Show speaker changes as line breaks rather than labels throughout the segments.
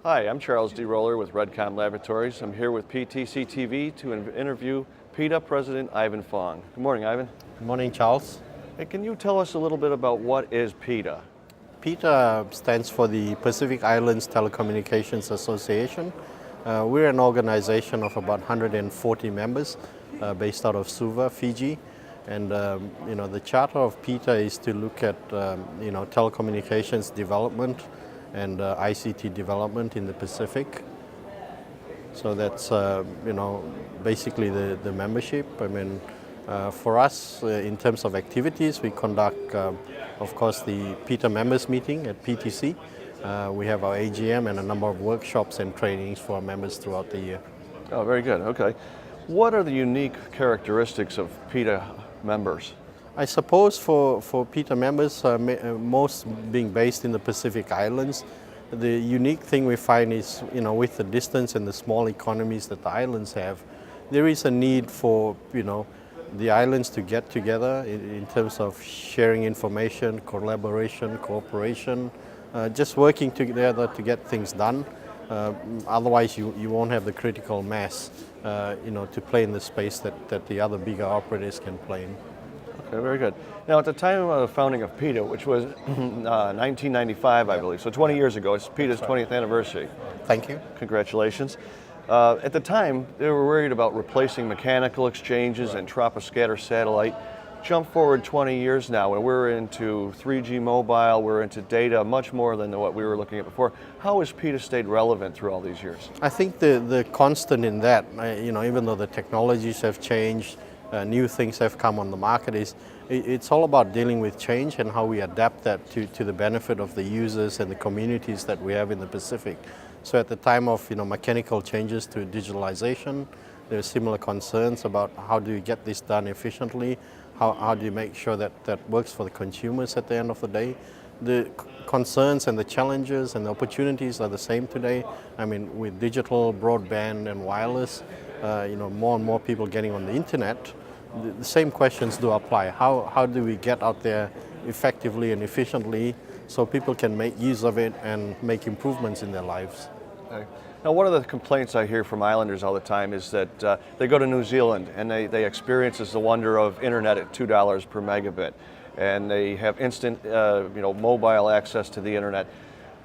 Hi, I'm Charles DeRoller with Redcom Laboratories. I'm here with PTC TV to interview PITA President Ivan Fong. Good morning, Ivan.
Good morning, Charles.
Hey, can you tell us a little bit about what is PITA?
PITA stands for the Pacific Islands Telecommunications Association. We're an organization of about 140 members based out of Suva, Fiji. And the charter of PITA is to look at telecommunications development and ICT development in the Pacific. So that's basically the membership. I mean, for us, in terms of activities, we conduct, of course, the PITA members meeting at PTC. We have our AGM and a number of workshops and trainings for our members throughout the year.
Oh, very good. Okay. What are the unique characteristics of PITA members?
I suppose for PITA members, most being based in the Pacific Islands, the unique thing we find is, with the distance and the small economies that the islands have, there is a need for, the islands to get together in terms of sharing information, collaboration, cooperation, just working together to get things done. Otherwise, you won't have the critical mass, to play in the space that the other bigger operators can play in.
Okay, very good. Now, at the time of the founding of PITA, which was 1995, I believe, so 20 years ago, it's PITA's 20th anniversary.
Thank you.
Congratulations. At the time, they were worried about replacing mechanical exchanges and troposcatter satellite. Jump forward 20 years now, and we're into 3G mobile, we're into data much more than what we were looking at before. How has PITA stayed relevant through all these years?
I think the constant in that, even though the technologies have changed, new things have come on the market, it's all about dealing with change and how we adapt that to the benefit of the users and the communities that we have in the Pacific. So at the time of mechanical changes to digitalization, there are similar concerns about how do you get this done efficiently, how do you make sure that works for the consumers at the end of the day. The concerns and the challenges and the opportunities are the same today. I mean, with digital, broadband and wireless, more and more people getting on the internet, the same questions do apply. How do we get out there effectively and efficiently so people can make use of it and make improvements in their lives?
Okay. Now, one of the complaints I hear from islanders all the time is that they go to New Zealand and they experience the wonder of internet at $2 per megabit, and they have instant, mobile access to the internet.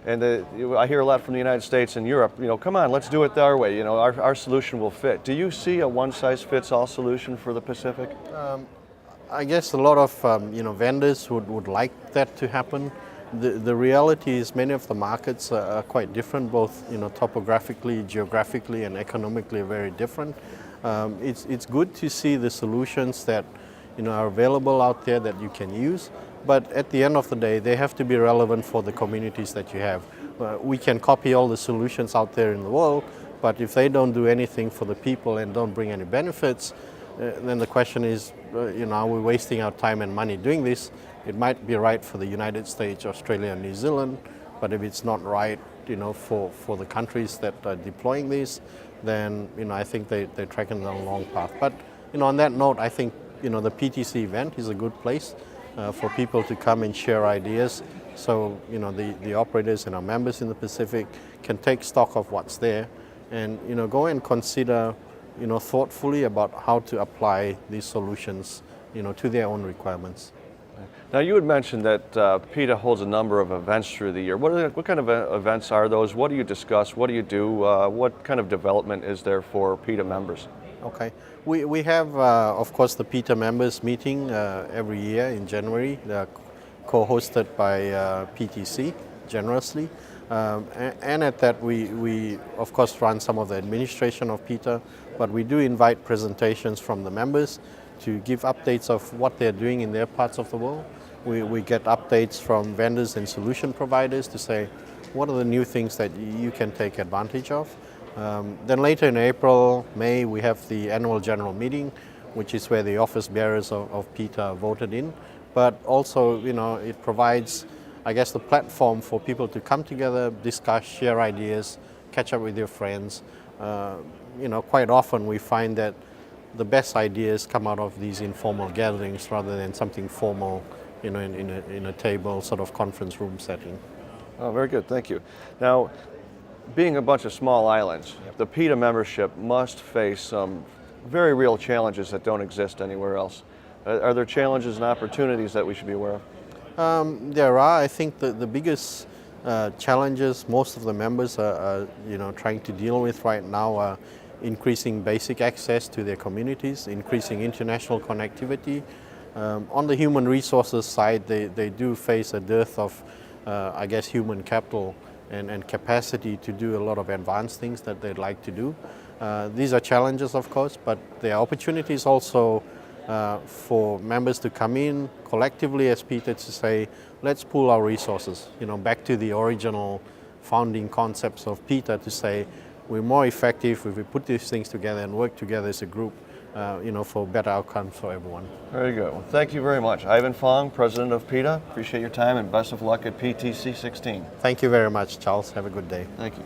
And I hear a lot from the United States and Europe, come on, let's do it our way, our solution will fit. Do you see a one-size-fits-all solution for the Pacific?
I guess a lot of vendors would like that to happen. The reality is many of the markets are quite different, both topographically, geographically and economically very different. It's good to see the solutions that are available out there that you can use. But at the end of the day, they have to be relevant for the communities that you have. We can copy all the solutions out there in the world, but if they don't do anything for the people and don't bring any benefits, then the question is, are we wasting our time and money doing this? It might be right for the United States, Australia, and New Zealand, but if it's not right, for the countries that are deploying this, then I think they're tracking down a long path. But on that note, I think the PTC event is a good place for people to come and share ideas. So, the operators and our members in the Pacific can take stock of what's there and, go and consider, thoughtfully about how to apply these solutions, to their own requirements.
Now, you had mentioned that PITA holds a number of events through the year. What kind of events are those? What do you discuss? What do you do? What kind of development is there for PITA members?
Okay. We have, of course, the PITA members meeting every year in January, co-hosted by PTC generously. And at that, we, of course, run some of the administration of PITA, but we do invite presentations from the members to give updates of what they're doing in their parts of the world. We get updates from vendors and solution providers to say, what are the new things that you can take advantage of? Then later in April, May, we have the annual general meeting, which is where the office bearers of PITA are voted in. But also, it provides, I guess, the platform for people to come together, discuss, share ideas, catch up with your friends. Quite often we find that the best ideas come out of these informal gatherings rather than something formal, in a table sort of conference room setting.
Oh, very good. Thank you. Now, being a bunch of small islands, the PITA membership must face some very real challenges that don't exist anywhere else. Are there challenges and opportunities that we should be aware of?
There are. I think the biggest challenges most of the members are trying to deal with right now are increasing basic access to their communities, increasing international connectivity. On the human resources side, they do face a dearth of, I guess, human capital and capacity to do a lot of advanced things that they'd like to do. These are challenges, of course, but there are opportunities also for members to come in collectively as PITA to say, let's pool our resources, back to the original founding concepts of PITA to say we're more effective if we put these things together and work together as a group, for better outcomes for everyone.
Very good. Well, thank you very much. Ivan Fong, President of PITA. Appreciate your time and best of luck at PTC'16.
Thank you very much, Charles. Have a good day.
Thank you.